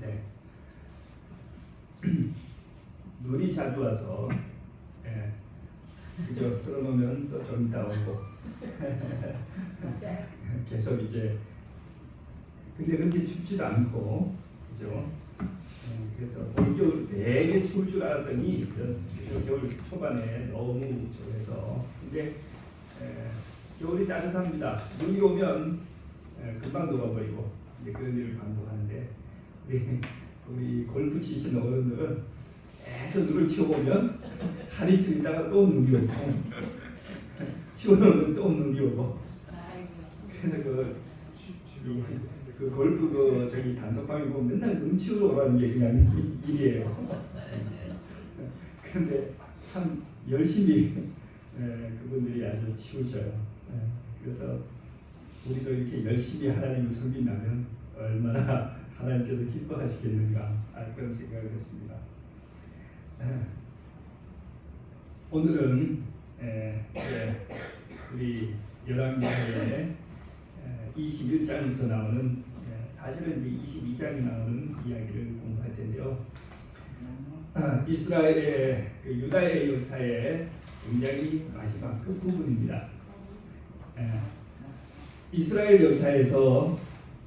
네. 눈이 자주 와서 예. 그저 쓸어놓으면 또 좀 이따 오고 맞아요. 계속 이제 근데 그렇게 춥지도 않고 그죠? 그래서 올겨울 되게 추울 줄 알았더니 겨울 초반에 너무 추워서 근데 겨울이 따뜻합니다. 눈이 오면 금방 녹아버리고 이제 그런 일을 반복하는데 우리 골프 치시는 어른들은 계속 눈을 치워보면 하루 이틀 있다가 또 눈이 오고 치워놓으면 또 눈이 오고 그래서 그 골프 저기 단톡방에 보면 맨날 눈 치우러 오라는 게 그냥 일이에요. 그런데 참 열심히 그분들이 아주 치우셔요. 그래서 우리도 이렇게 열심히 하나님을 섬긴다면 얼마나 하나님께서 기뻐하시겠는가 그런 생각을 했습니다. 오늘은 우리 열왕기하에 21장부터 나오는 사실은 이제 22장이 나오는 이야기를 공부할 텐데요. 이스라엘의 유다의 역사의 굉장히 마지막 끝부분입니다. 이스라엘 역사에서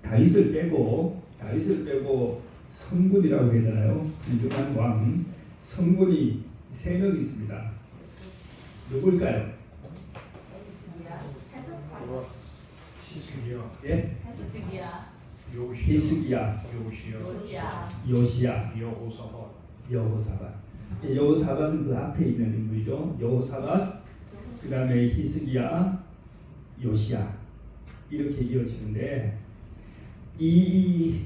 다윗을 빼고 성군이라고 해야 되나요? 훌륭한 왕 성군이 3명 있습니다. 누굴까요? 히스기야, 예? 히스기야, 요시야, 여호사밧. 여호사밧은 그 앞에 있는 인물이죠. 여호사밧, 그 다음에 히스기야, 요시야 이렇게 이어지는데 이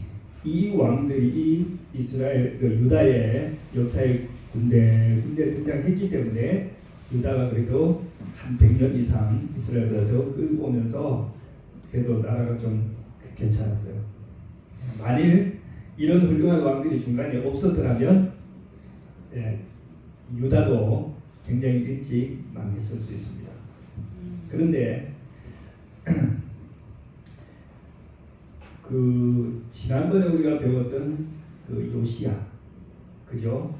왕들이 이스라엘 유다의 역사에 군데 등장했기 때문에 유다가 그래도 한 100년 이상 이스라엘보다 더 끌고 오면서 그래도 나라가 좀 괜찮았어요. 만일 이런 훌륭한 왕들이 중간에 없었더라면 유다도 굉장히 일찍 망했을 수 있습니다. 그런데 지난번에 우리가 배웠던 요시야, 그죠?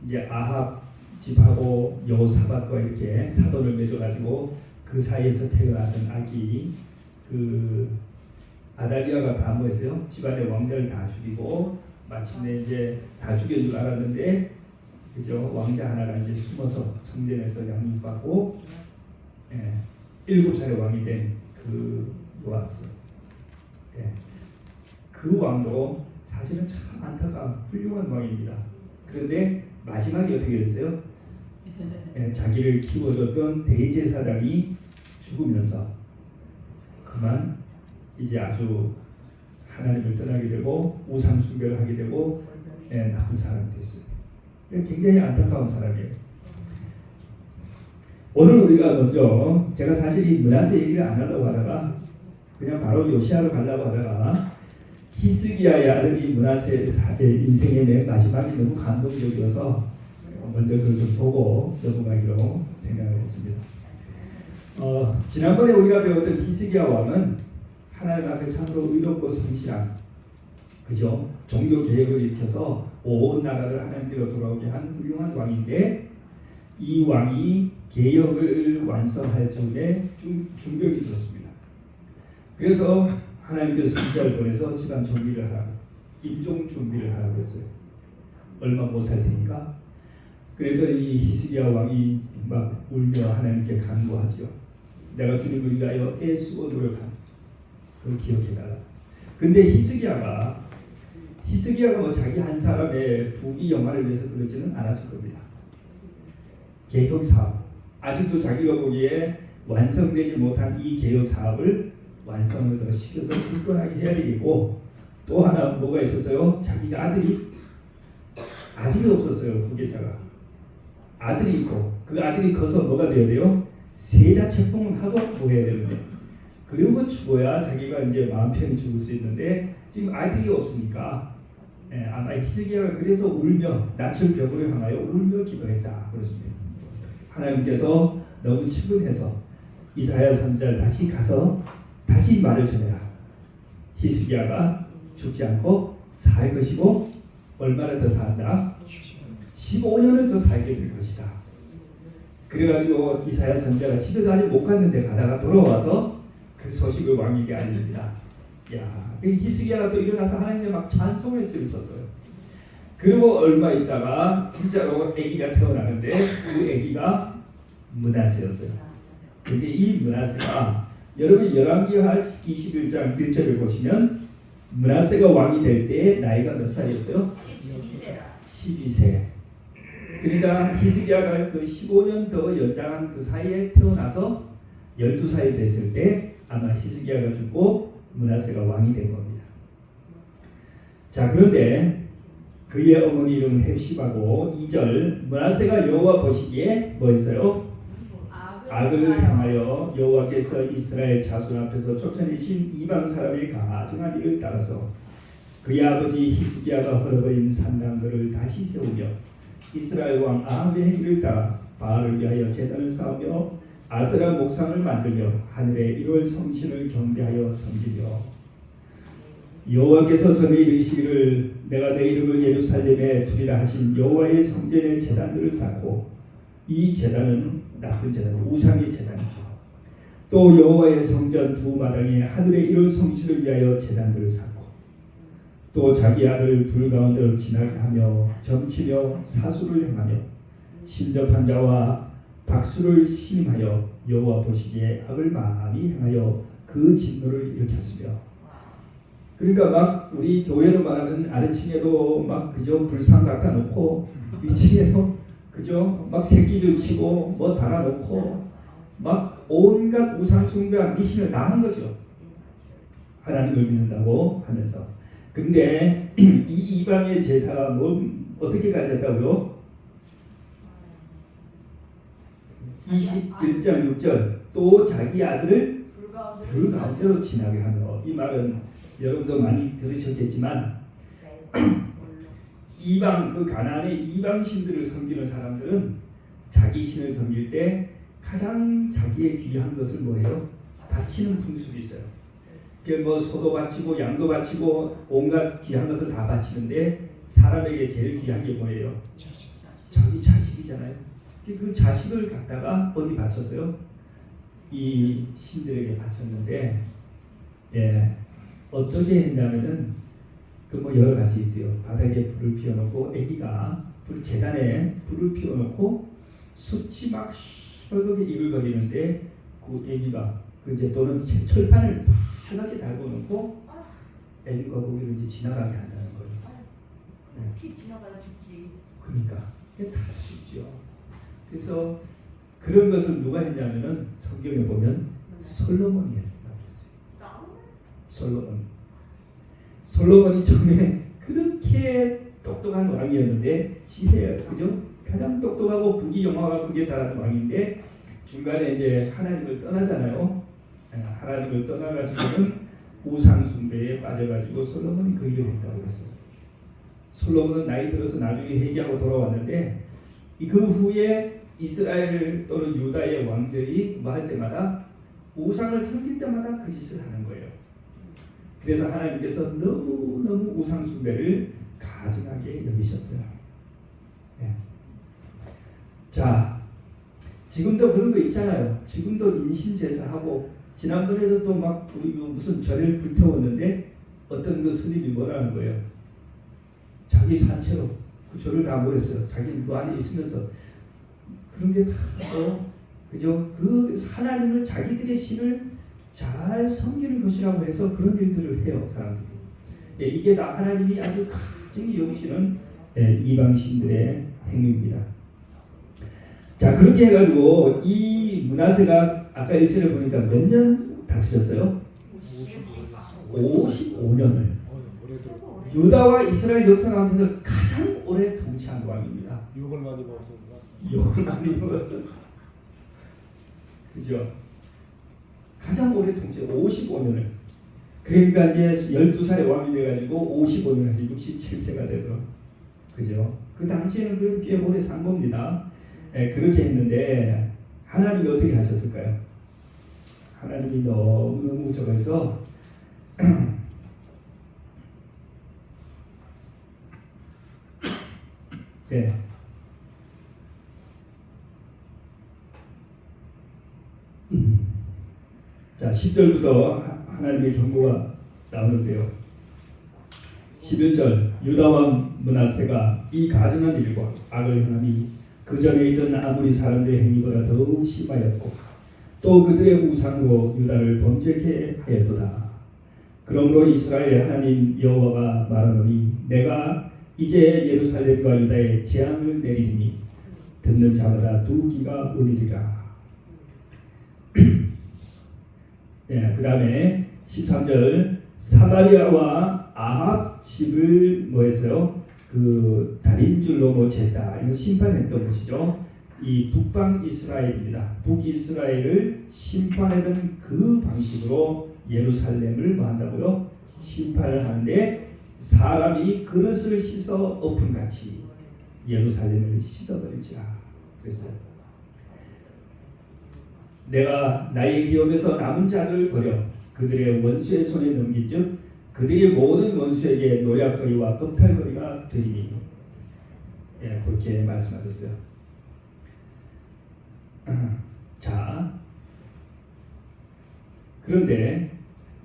이제 아합 집하고 여호사밧과 이렇게 사돈을 맺어가지고 그 사이에서 태어났던 아기 아달리아가 다 뭐했어요? 집안의 왕자를 다 죽이고 마침내 이제 다 죽인 줄 알았는데 그죠? 왕자 하나가 이제 숨어서 성전에서 양육받고 7살의 왕이 된 요아스. 그 왕도 사실은 참 안타까운 훌륭한 왕입니다. 그런데 마지막에 어떻게 됐어요? 자기를 키워줬던 대제사장이 죽으면서 그만 이제 아주 하나님을 떠나게 되고 우상 숭배를 하게 되고 나쁜 사람이 됐어요. 굉장히 안타까운 사람이에요. 오늘 우리가 먼저 제가 사실 이 므낫세 얘기를 안 하려고 하다가 그냥 바로 요시아로 가려고 하다가 히스기야의 아들 이 므낫세 인생의 맨 마지막이 너무 감동적이어서 먼저 그걸 좀 보고 넘어가기로 생각을 했습니다. 지난번에 우리가 배웠던 히스기야 왕은 하나님 앞에 참으로 의롭고 성실한 그죠? 종교 개혁을 일으켜서 온 나라를 하나님께로 돌아오게 한 훌륭한 왕인데 이 왕이 개혁을 완성할 즈음에 중병이 들었습니다. 그래서 하나님께서 선지자를 보내서 집안 정리를 하라고 임종 준비를 하라고 했어요. 얼마 못 살 테니까. 그랬더니 히스기야 왕이 막 울며 하나님께 간구하죠. 내가 주님을 위하여 애쓰고 노력한 그걸 기억해달라. 근데 히스기야가 뭐 자기 한 사람의 부귀 영화를 위해서 그러지는 않았을 겁니다. 개혁 사업, 아직도 자기가 보기에 완성되지 못한 이 개혁 사업을 완성을 더 시켜서 굳건하게 해야 되겠고 또 하나 뭐가 있었어요? 자기가 아들이 없었어요. 후계자가. 아들이 있고 그 아들이 커서 뭐가 되어야 돼요? 세자 책봉을 하고 뭐 해야 되는데 그리고 죽어야 자기가 이제 마음 편히 죽을 수 있는데 지금 아들이 없으니까 아마 히스기야가 그래서 울며 낯을 벽으로 향하여 울며 기도했다 그렇습니다. 하나님께서 너무 친근해서 이사야 선지자를 다시 가서 다시 말을 전해라. 히스기야가 죽지 않고 살 것이고 얼마나 더 산다? 15년을 더 살게 될 것이다. 그래가지고 이사야 선지자가 집에도 아직 못 갔는데 가다가 돌아와서 그 소식을 왕에게 알립니다. 야, 그 히스기야가 또 일어나서 하나님께 막 찬송을 쓰셨어요. 그리고 얼마 있다가 진짜로 아기가 태어나는데 그 아기가 므낫세였어요. 근데 이 므낫세가 여러분 열왕기하 21장 1절을 보시면 므낫세가 왕이 될 때 나이가 몇 살이었어요? 12세. 그러니까 히스기야가 그 15년 더 연장한 그 사이에 태어나서 12살이 됐을 때 아마 히스기야가 죽고 므낫세가 왕이 된 겁니다. 자, 그런데 그의 어머니 이름은 헵시바고 2절 므낫세가 여호와 보시기에 뭐 했어요? 악을 향하여 여호와께서 이스라엘 자손 앞에서 쫓아내신 이방 사람의 가증한 일을 따라서 그의 아버지 히스기야가 헐어버린 산당들을 다시 세우며 이스라엘 왕 아합의 행위를 따라 바알을 위하여 제단을 쌓으며 아세라 목상을 만들며 하늘의 1월 성신을 경배하여 섬기며 여호와께서 전에 이르시기를 내가 내 이름을 예루살렘에 두리라 하신 여호와의 성전의 제단들을 쌓고 이 제단은 나쁜 제단, 우상의 제단이죠. 또 여호와의 성전 두 마당에 하늘의 1월 성신을 위하여 제단들을 쌓고 또 자기 아들 불 가운데로 지나게 하며 점치며 사수를 행하며 신접한 자와 박수를 심하여 여호와 보시기에 악을 많이 행하여 그 진노를 일으켰으며 그러니까 막 우리 교회로 말하는 아래층에도 막 그저 불상 갖다 놓고 위층에도 그저 막 새끼줄 치고 뭐 달아놓고 막 온갖 우상 숭배와 미신을 다 한 거죠. 하나님을 믿는다고 하면서. 근데 이 이방의 제사가 뭐 어떻게 가졌다고요? 21장 6절 또 자기 아들을 불 가운데로 지나게 하며 이 말은 여러분도 많이 들으셨겠지만 이방 그 가나안의 이방 신들을 섬기는 사람들은 자기 신을 섬길 때 가장 자기의 귀한 것을 뭐예요? 바치는 풍습이 있어요. 그 뭐 소도 바치고 양도 바치고 온갖 귀한 것을 다 바치는데 사람에게 제일 귀한 게 뭐예요? 자기 자식이잖아요. 그 자식을 갖다가 어디 바쳤어요? 이 신들에게 바쳤는데 예, 어떻게 했냐면은 그 뭐 여러 가지 있대요. 바닥에 불을 피워놓고 아기가 재단에 불을 피워놓고 숯이 막 시뻘겋게 이글거리는데 그 아기가 그 이제 또는 철판을 파랗게 달고 놓고 아기가 거기를 이제 지나가게 한다는 거예요. 네. 피 지나가야 죽지. 그러니까 이게 다 죽죠. 그래서 그런 것을 누가 했냐면은 성경에 보면 솔로몬이 했다고 했어요. 솔로몬이 처음에 그렇게 똑똑한 왕이었는데 지혜예요, 그죠? 가장 똑똑하고 부귀영화가 극에 달하는 왕인데 중간에 이제 하나님을 떠나잖아요. 하나님을 떠나가지고는 우상 숭배에 빠져가지고 솔로몬이 그 일을 했다고 했어요. 솔로몬은 나이 들어서 나중에 회개하고 돌아왔는데 그 후에 이스라엘 또는 유다의 왕들이 뭐 할 때마다 우상을 섬길 때마다 그 짓을 하는 거예요. 그래서 하나님께서 너무너무 우상 숭배를 가증하게 여기셨어요. 네. 자, 지금도 그런 거 있잖아요. 지금도 인신제사하고 지난번에도 또 막 우리 무슨 절을 불태웠는데 어떤 그 스님이 뭐라는 거예요. 자기 산채로 그 절을 다 모였어요. 자기는 그 안에 있으면서 그런 게 다 그죠? 그 하나님을 자기들의 신을 잘 섬기는 것이라고 해서 그런 일들을 해요, 사람들이. 예, 이게 다 하나님이 아주 가증히 여기시는 이방 신들의 행위입니다. 자, 그렇게 해가지고 이 므낫세가 아까 1절에 보니까 몇 년 다스렸어요? 55년을. 유다와 이스라엘 역사 가운데서 가장 오래 통치한 왕입니다. 욕을 많이 먹어서 욕을 많이 먹었어. 그죠? 가장 오래 통치 55년을. 그러니까 이제 12살에 왕이 돼가지고 55년 67세가 되도록. 그죠? 그 당시에는 그래도 꽤 오래 산 겁니다. 예, 그렇게 했는데 하나님이 어떻게 하셨을까요? 하나님이 너무너무 저거해서 네. 자, 10절부터 하나님의 경고가 나오는데요. 11절 유다 왕 므낫세가 이 가증한 일과 악을 행함이 그 전에 있던 아무리 사람들의 행위보다 더욱 심하였고 또 그들의 우상으로 유다를 범죄케 하였도다. 그러므로 이스라엘 하나님 여호와가 말하노니 내가 이제 예루살렘과 유다에 재앙을 내리리니 듣는 자마다 두 귀가 울리리라. 그 다음에 13절 사마리아와 아합 집을 뭐 했어요? 그 다림줄로 뭐 쟀다. 이거 심판했던 것이죠. 이 북방 이스라엘입니다. 북이스라엘을 심판하던 그 방식으로 예루살렘을 뭐 한다고요? 심판을 하는데 사람이 그릇을 씻어 엎은같이 예루살렘을 씻어버리지라 그랬어요. 내가 나의 기업에서 남은 자를 버려 그들의 원수의 손에 넘긴즉 그들의 모든 원수에게 노략거리와 겁탈거리가 되리니 그렇게 말씀하셨어요. 자, 그런데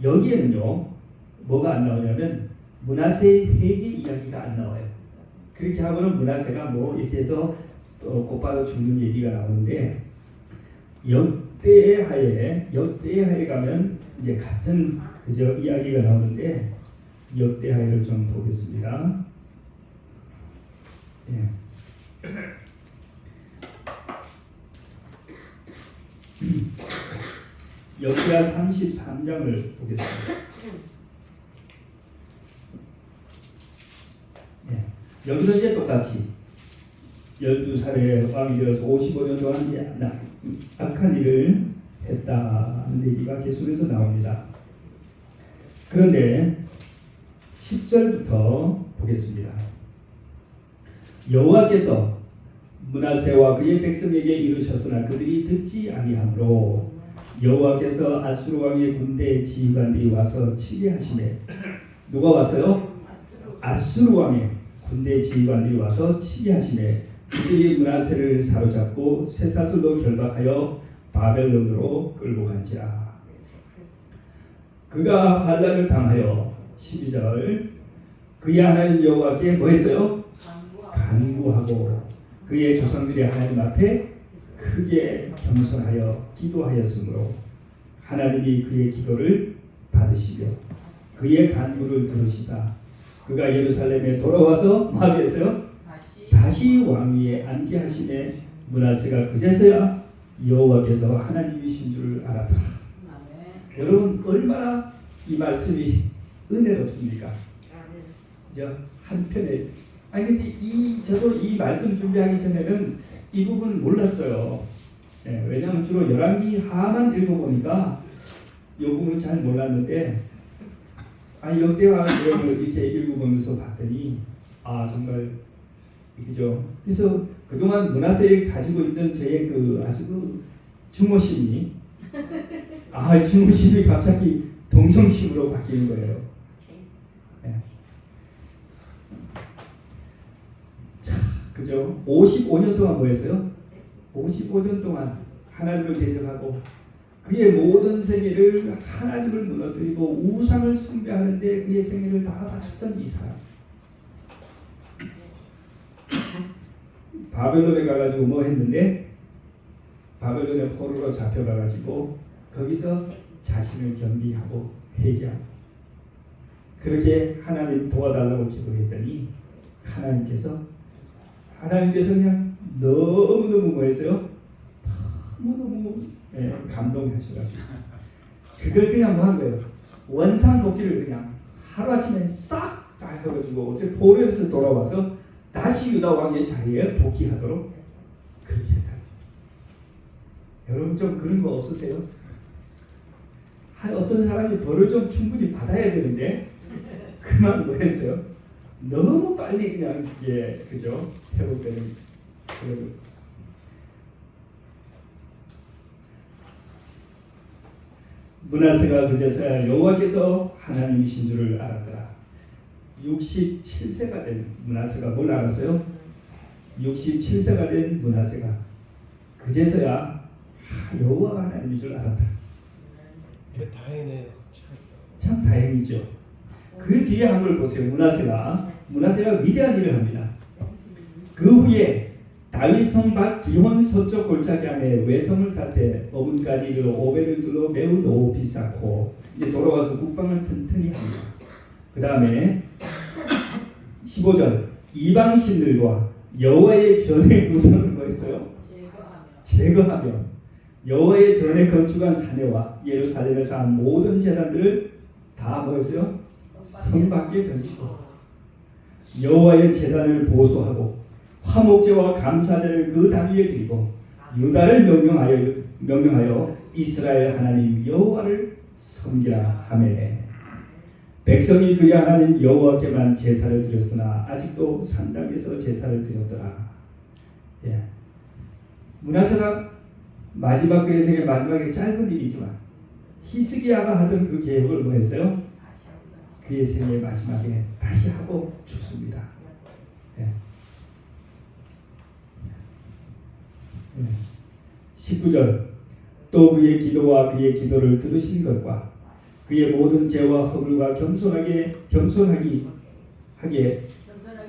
여기에는요 뭐가 안 나오냐면 므낫세의 회개 이야기가 안 나와요. 그렇게 하고는 므낫세가 뭐 이렇게 해서 곧바로 죽는 얘기가 나오는데 역대하에 가면 이제 같은 그저 이야기가 나오는데 역대하를 좀 보겠습니다. 예. 역대하 33장을 보겠습니다. 예. 여기도 이제 똑같이 12살에 왕이 되어서 55년 동안 악한 일을 했다는 얘기가 계속해서 나옵니다. 그런데 10절부터 보겠습니다. 여호와께서 므낫세와 그의 백성에게 이르셨으나 그들이 듣지 아니하므로 여호와께서 아수르 왕의 군대 지휘관들이 와서 치게 하시매 누가 왔어요? 아수르 왕의 군대 지휘관들이 와서 치게 하시매 그들이 므낫세를 사로잡고 쇠사슬로 결박하여 바벨론으로 끌고 간지라. 그가 환난을 당하여 12절 그의 하나님 여호와께 뭐 했어요? 간구하고 그의 조상들이 하나님 앞에 크게 겸손하여 기도하였으므로 하나님이 그의 기도를 받으시며 그의 간구를 들으시사 그가 예루살렘에 돌아와서 뭐 하겠어요? 다시 왕위에 앉게 하시매 므낫세가 그제서야 여호와께서 하나님이신 줄 알았더라. 여러분 얼마나 이 말씀이 은혜롭습니까? 그죠? 한편에 근데 저도 이 말씀 준비하기 전에는 이 부분 몰랐어요. 왜냐하면 주로 열왕기 하만 읽어보니까 이 부분은 잘 몰랐는데 역대하 내용을 이렇게 읽어보면서 봤더니 정말 그죠? 그래서 그동안 므낫세에 가지고 있던 저의 그 아주 그 증오심이 증오심이 갑자기 동정심으로 바뀌는 거예요. 자, 그죠? 55년 동안 뭐 했어요? 55년 동안 하나님을 대적하고 그의 모든 생애를 하나님을 무너뜨리고 우상을 숭배하는데 그의 생애를 다 바쳤던 이 사람. 바벨론에 가가지고 뭐 했는데 바벨론의 포로로 잡혀가가지고 거기서 자신을 겸비하고 회개하고 그렇게 하나님 도와달라고 기도했더니 하나님께서 그냥 너무너무 뭐 했어요? 너무너무 감동하셔가지고 그걸 그냥 뭐 한 거예요? 원상 복귀를 그냥 하루아침에 싹 다 해가지고 어제 포로에서 돌아와서 다시 유다 왕의 자리에 복귀하도록 그렇게 했다. 여러분 좀 그런 거 없으세요? 어떤 사람이 벌을 좀 충분히 받아야 되는데 그만 뭐 했어요? 너무 빨리 그냥 그죠? 회복되는 그런 므낫세가 그제서야 여호와께서 하나님이신 줄을 알았더라. 67세가 된 므낫세가 뭘 알았어요? 67세가 된 므낫세가 그제서야 여호와가 하나님인 줄 알았다. 다행이네요. 참 다행이죠. 그 뒤에 한 걸 보세요. 므낫세가 위대한 일을 합니다. 그 후에 다윗 성 밖 기혼 서쪽 골짜기 안에 외성을 쌓되 어문까지 이르러 오벨을 둘러 매우 높이 쌓고 이제 돌아와서 국방을 튼튼히 합니다. 그 다음에 15절 이방 신들과 여호와의 전에 우선은 뭐였어요? 제거하며 여호와의 전에 건축한 사내와 예루살렘에서 한 모든 제단들을 다 뭐였어요? 성 밖에 던지고 여호와의 제단을 보수하고 화목제와 감사제를 그 당 위에 드리고 유다를 명령하여 이스라엘 하나님 여호와를 섬기라 하매 백성이 그의 하나님 여호와께만 제사를 드렸으나 아직도 산당에서 제사를 드렸더라. 예. 므낫세가 마지막 그의 생애 마지막에 짧은 일이지만 히스기야가 하던 그 계획을 뭐 했어요? 그의 생애 마지막에 다시 하고 죽습니다. 예. 19절 또 그의 기도와 그의 기도를 들으신 것과 그의 모든 죄와 허물과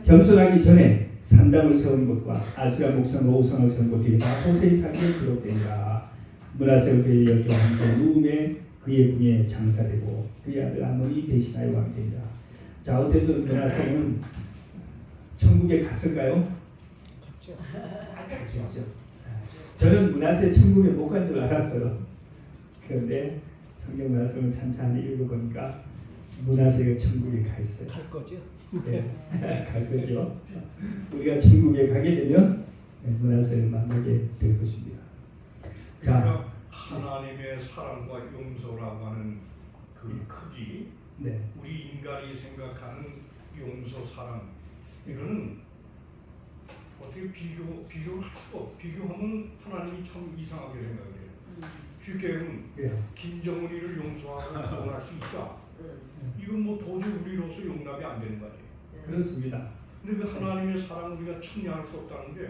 겸손하기 전에 산당을 세운 곳과 아스라 목상 오상을 세운 곳이 다 호세의 사기에 기록되니라. 므낫세가 그의 열조와 함께 누움에 그의 궁에 장사되고 그의 아들 아몬이 대신하여 왕이 되니라. 자, 어쨌든 므낫세는 천국에 갔을까요? 갔죠. 저는 므낫세 천국에 못 간 줄 알았어요. 그런데 성경 말씀을 찬찬히 읽어보니까 므낫세가 천국에 가 있어요. 갈 거죠? 네, 갈 거죠. 우리가 천국에 가게 되면 므낫세를 만나게 될 것입니다. 자, 그러니까 하나님의 사랑과 용서라고 하는 그 크기, 네, 우리 인간이 생각하는 용서, 사랑, 이거는 어떻게 비교를 할 수가 없고, 비교하면 하나님이 참 이상하게 생각해요. 쉽게 하면 김정은이를 용서하고 구원할 수 있다. 이건 뭐 도저히 우리로서 용납이 안 되는 거 아니에요. 그렇습니다. 근데 그 하나님의 사랑을 우리가 청량할 수 없다는 게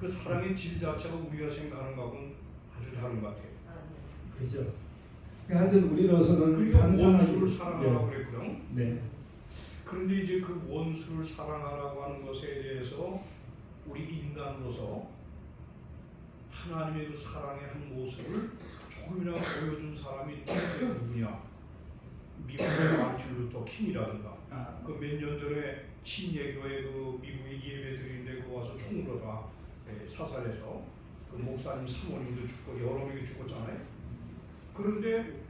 그 사랑의 질 자체가 우리가 생각하는 것하고는 아주 다른 것 같아요. 그죠. 하여튼 우리로서는 그러니까 상상하기- 원수를 사랑하라고 그랬거든. 네, 그런데 이제 그 원수를 사랑하라고 하는 것에 대해서 우리 인간으로서 하나님의 그 사랑의 한 모습을 조금이나마 보여준 사람이 누구냐? 미국의 마틴 루터 킹이라든가 그 몇 년 전에 친예교회 그 미국에 예배 드리는데 그 와서 총으로 다 사살해서 그 목사님 사모님도 죽고 여러 명이 죽었잖아요. 그런데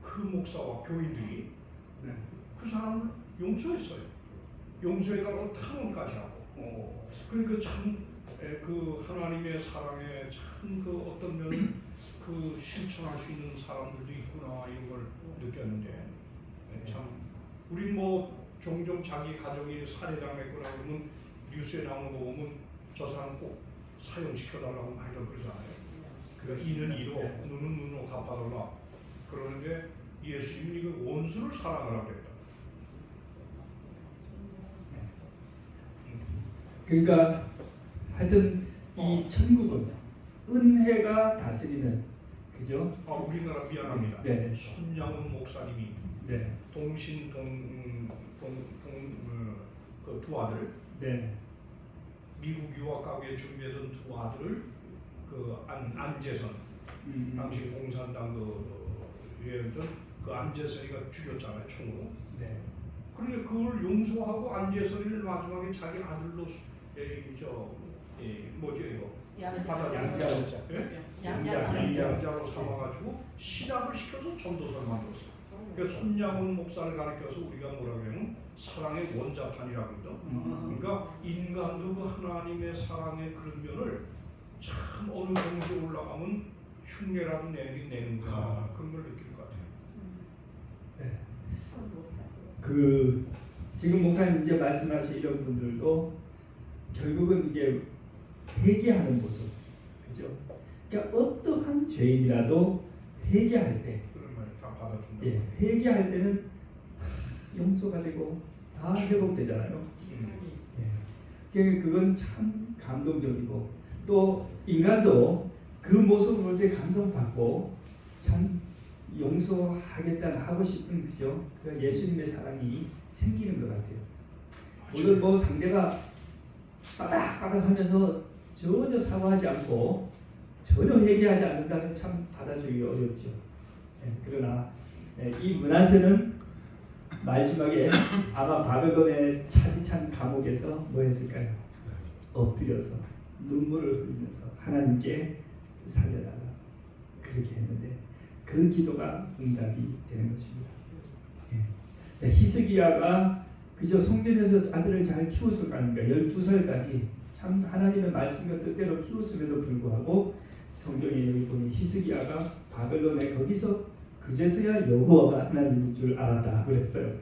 그 목사와 교인들이 그 사람을 용서했어요. 용서해달라고 탄원까지 하고. 그러니까 참 그 하나님의 사랑에 참 그 어떤 면 그 실천할 수 있는 사람들도 있구나 이런 걸 느꼈는데 참 우리 뭐 종종 자기 가족이 살해당했거나 그러면 뉴스에 나오는 거 보면 저 사람 꼭 사형시켜달라고 많이들 그러잖아요. 그러니까 이는 이로 눈은 눈으로 갚아달라 그러는데 예수님이 그 원수를 사랑하라고 그랬다. 그러니까 하여튼 이 천국은 은혜가 다스리는, 그죠? 우리나라 미안합니다. 네. 손양훈 목사님이 네, 동신 그 두 아들 네, 미국 유학 가기에 준비하던 두 아들을 그 안재선 당시 공산당 그 위원던 그 안재선이가 죽였잖아요, 총으로. 네, 그런데 그걸 용서하고 안재선이를 마지막에 자기 아들로 뭐죠 이거 양자로 삼아가지고 신학을 시켜서 전도서를 만들었어요. 그래서 손양훈 목사를 가르쳐서 우리가 뭐라 그러면 사랑의 원자탄이라고 그러거든. 그러니까 인간도 그 하나님의 사랑의 그런 면을 참 어느 정도 올라가면 흉내라도 내는구나 그런 걸 느낄 것 같아요. 네. 그 지금 목사님 이제 말씀하신 이런 분들도 결국은 이게 회개하는 모습, 그죠? 그러니까 어떠한 죄인이라도 회개할 때, 그런 말 다 받아준다. 회개할 때는 용서가 되고 다 회복되잖아요. 그건 참 감동적이고 또 인간도 그 모습을 볼 때 감동받고 참 용서하겠다 하고 싶은 그죠? 그 예수님의 사랑이 생기는 것 같아요. 오늘 뭐 상대가 빠닥빠닥하면서 전혀 사과하지 않고 전혀 회개하지 않는다면 참 받아주기 어렵죠. 그러나 이 므낫세는 마지막에 아마 바벨론의 차디찬 감옥에서 뭐 했을까요? 엎드려서 눈물을 흘리면서 하나님께 살려달라 그렇게 했는데 그 기도가 응답이 되는 것입니다. 자, 히스기야가 그저 성전에서 아들을 잘 키웠을 거 아닙니까? 12살까지 참 하나님의 말씀과 뜻대로 키웠음에도 불구하고 성경에 여기 보면 히스기야가 바벨론에 거기서 그제서야 여호와가 하나님인 줄 알았다 그랬어요.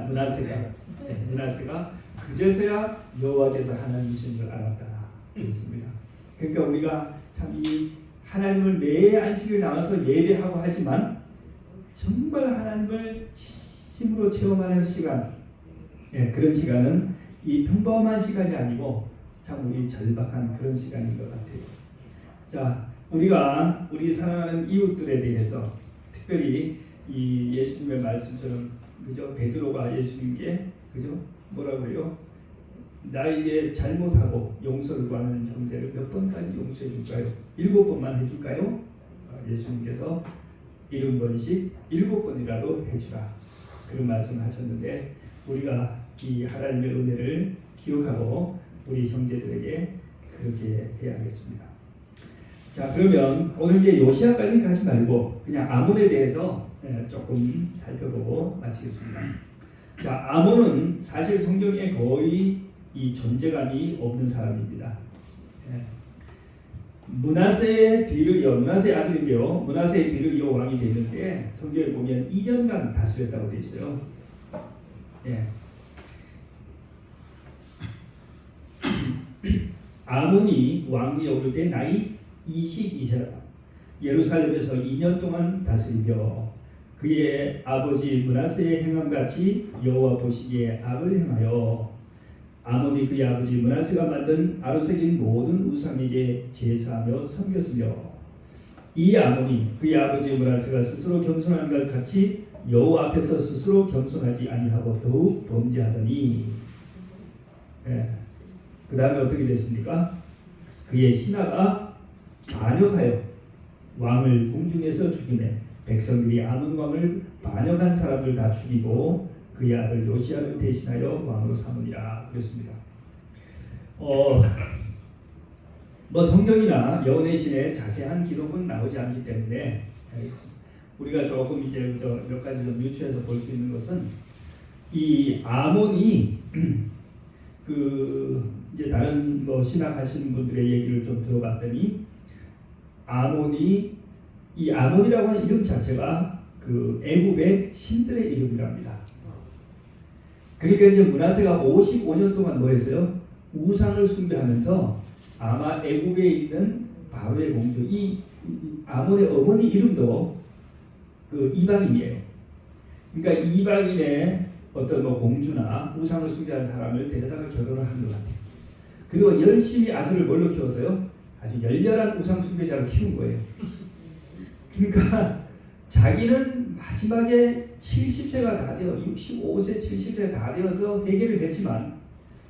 므낫세가 그제서야 여호와께서 하나님이신 줄 알았다 그랬습니다. 그러니까 우리가 참 이 하나님을 매 안식일 나와서 예배하고 하지만 정말 하나님을 힘으로 체험하는 시간, 그런 시간은 이 평범한 시간이 아니고 참 우리 절박한 그런 시간인 것 같아요. 자, 우리가 우리 사랑하는 이웃들에 대해서 특별히 이 예수님의 말씀처럼 그죠? 베드로가 예수님께 그죠? 뭐라고요? 나에게 잘못하고 용서를 구하는 형제를 몇 번까지 용서해 줄까요? 7번만 해줄까요? 예수님께서 70번씩 7번이라도 해주라 그런 말씀하셨는데 우리가 이 하나님의 은혜를 기억하고 우리 형제들에게 그렇게 해야겠습니다. 자, 그러면 오늘 이제 요시야까지는 가지 말고 그냥 아몬에 대해서 조금 살펴보고 마치겠습니다. 자, 아몬은 사실 성경에 거의 이 존재감이 없는 사람입니다. 므낫세의 뒤를 이어 므낫세의 아들인데요. 므낫세의 뒤를 이어 왕이 되는데 성경에 보면 2년간 다스렸다고 되어 있어요. 아몬이 왕위에 오를 때 나이 22세라. 예루살렘에서 2년 동안 다스리며 그의 아버지 므낫세의 행함같이 여호와 보시기에 악을 행하여 아몬이 그의 아버지 므낫세가 만든 아로색인 모든 우상에게 제사하며 섬겼으며 이 아몬이 그의 아버지 므낫세가 스스로 겸손한 것 같이 여호와 앞에서 스스로 겸손하지 아니하고 더욱 범죄하더니 그 다음에 어떻게 됐습니까? 그의 신하가 반역하여 왕을 궁중에서 죽이매 백성들이 아몬 왕을 반역한 사람들 다 죽이고 그의 아들 요시야를 대신하여 왕으로 삼으니라 그랬습니다. 뭐 성경이나 여호와의 신의 자세한 기록은 나오지 않기 때문에 우리가 조금 이제 몇 가지 좀 유추해서 볼 수 있는 것은 이 아몬이 그 이제 다른 뭐 신학하시는 분들의 얘기를 좀 들어봤더니 이 아몬이라고 하는 이름 자체가 그 애굽의 신들의 이름이랍니다. 그러니까 이제 므낫세가 55년 동안 뭐 했어요? 우상을 숭배하면서 아마 애굽에 있는 바로의 공주 이 아몬의 어머니 이름도 그 이방인이에요. 그러니까 이방인의 어떤 뭐 공주나 우상을 숭배하는 사람을 데려다가 결혼을 하는 것 같아요. 그리고 열심히 아들을 뭘로 키웠어요? 아주 열렬한 우상 숭배자로 키운 거예요. 그러니까 자기는 마지막에 70세가 다 되어 65세, 70세가 다 되어서 회개를 했지만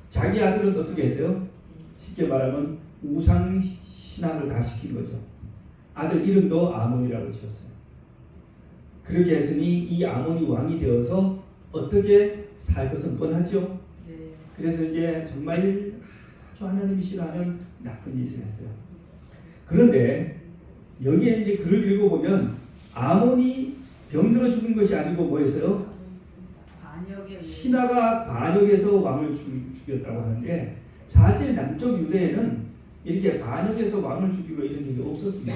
자기 아들은 어떻게 했어요? 쉽게 말하면 우상 신앙을 다 시킨 거죠. 아들 이름도 아몬이라고 지었어요. 그렇게 했으니 이 아몬이 왕이 되어서 어떻게 살 것은 뻔하죠. 그래서 이제 정말 아주 하나님이 싫어하는 나쁜 짓을 했어요. 그런데 여기에 이제 글을 읽어보면 아몬이 병들어 죽은 것이 아니고 뭐였어요? 신하가 반역해서 왕을 죽였다고 하는데 사실 남쪽 유대에는 이렇게 반역해서 왕을 죽이고 이런 일이 없었습니다.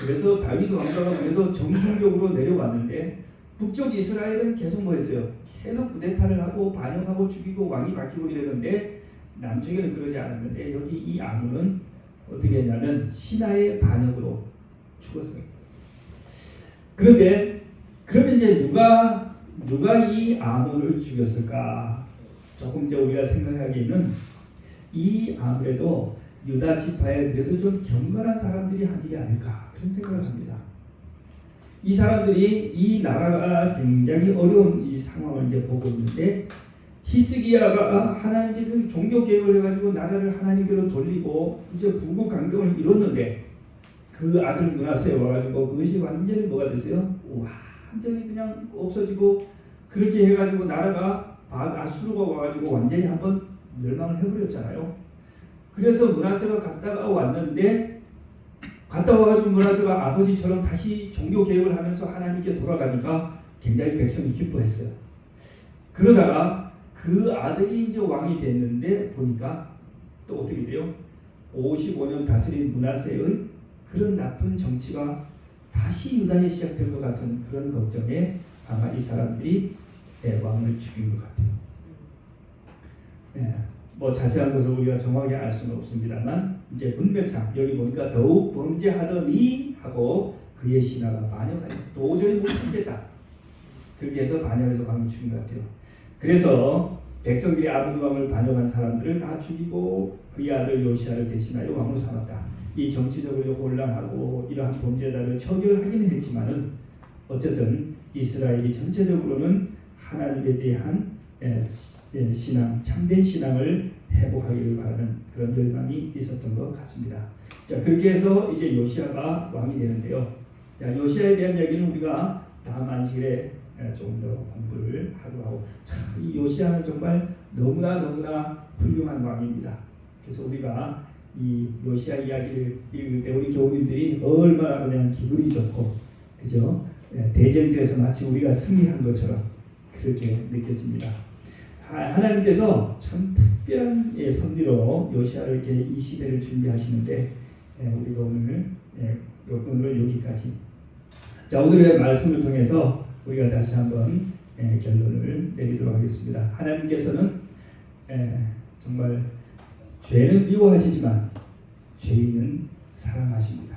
그래서 다윗 왕가가 그래도 정상적으로 내려왔는데 북쪽 이스라엘은 계속 뭐 했어요? 계속 쿠데타를 하고 반역하고 죽이고 왕이 바뀌고 이랬는데 남쪽에는 그러지 않았는데 여기 이 아몬은 어떻게 했냐면 신하의 반역으로 죽었어요. 그런데 그러면 이제 누가 이 아몬을 죽였을까? 조금 조금 이제 우리가 생각하기에는 이 아무래도 유다 지파에 그래도 좀 경건한 사람들이 한 일이 아닐까 그런 생각을 합니다. 이 사람들이 이 나라가 굉장히 어려운 이 상황을 이제 보고 있는데 히스기야가 하나님께 종교 개혁을 해가지고 나라를 하나님께로 돌리고 이제 부국 강경을 이뤘는데 그 아들 므낫세 와가지고 그것이 완전히 뭐가 됐어요? 완전히 그냥 없어지고 그렇게 해가지고 나라가 아수르가 와가지고 완전히 한번 멸망을 해버렸잖아요. 그래서 므낫세가 갔다가 왔는데 갔다 와가지고 므낫세가 아버지처럼 다시 종교 개혁을 하면서 하나님께 돌아가니까 굉장히 백성이 기뻐했어요. 그러다가 그 아들이 이제 왕이 됐는데 보니까 또 어떻게 돼요? 55년 다스린 므낫세의 그런 나쁜 정치가 다시 유다에 시작될 것 같은 그런 걱정에 아마 이 사람들이 왕을 죽인 것 같아요. 뭐 자세한 것을 우리가 정확히 알 수는 없습니다만 이제 문맥상 여기 보니까 더욱 범죄하더니 하고 그의 신하가 반역하니 도저히 못 참겠다. 그렇게 해서 반역해서 왕을 죽인 것 같아요. 그래서 백성들이 아버지 왕을 반역한 사람들을 다 죽이고 그의 아들 요시아를 대신하여 왕으로 삼았다. 이 정치적으로 혼란하고 이러한 범죄자를 처벌하기는 했지만은 어쨌든 이스라엘이 전체적으로는 하나님에 대한 신앙, 참된 신앙을 회복하기를 바라는 그런 열망이 있었던 것 같습니다. 자, 그렇게 해서 이제 요시아가 왕이 되는데요. 자, 요시아에 대한 얘기는 우리가 다음 안식일에 조금 더 공부를 하도록 하고, 참 이 요시아는 정말 너무나 훌륭한 왕입니다. 그래서 우리가 이 요시아 이야기를 읽을 때 우리 교우님들이 얼마나 그냥 기분이 좋고, 그죠? 대전투에서 마치 우리가 승리한 것처럼 그렇게 느껴집니다. 하나님께서 참 특별한 섭리로 요시아를 이렇게 이 시대를 준비하시는데 우리가 오늘 여기까지. 자, 오늘의 말씀을 통해서 우리가 다시 한번 결론을 내리도록 하겠습니다. 하나님께서는 정말 죄는 미워하시지만 죄인은 사랑하십니다.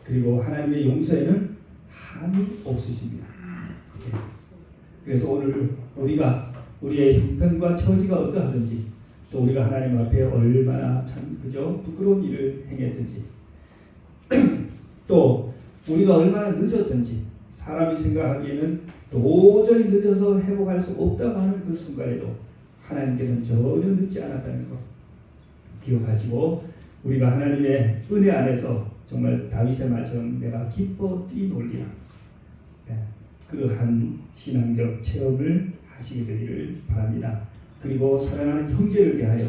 그리고 하나님의 용서에는 한이 없으십니다. 그래서 오늘 우리가 우리의 형편과 처지가 어떠하든지 또 우리가 하나님 앞에 얼마나 참 그저 부끄러운 일을 행했든지 또 우리가 얼마나 늦었든지 사람이 생각하기에는 도저히 늦어서 회복할 수 없다고 하는 그 순간에도 하나님께는 전혀 늦지 않았다는 것 기억하시고 우리가 하나님의 은혜 안에서 정말 다윗의 말처럼 내가 기뻐 뛰놀리라 그러한 신앙적 체험을 하시게 되기를 바랍니다. 그리고 사랑하는 형제를 대하여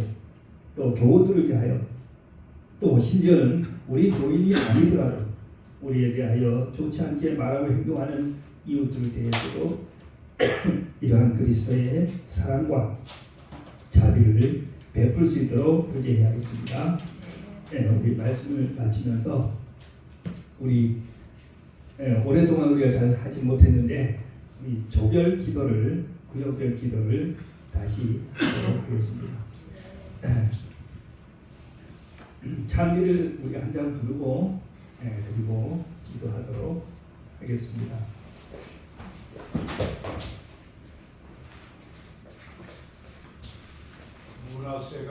또 교우들을 대하여 또 심지어는 우리 교인이 아니더라도 우리에 대하여 좋지 않게 말하고 행동하는 이웃들에 대해서도 이러한 그리스도의 사랑과 자비를 베풀 수 있도록 그렇게 해야겠습니다. 우리 말씀을 마치면서 우리 오랫동안 우리가 잘 하지 못했는데 우리 조별 기도를 구역별 기도를 다시 하겠습니다. 찬미를 우리 한 장 부르고 그리고 기도하도록 하겠습니다. 므낫세가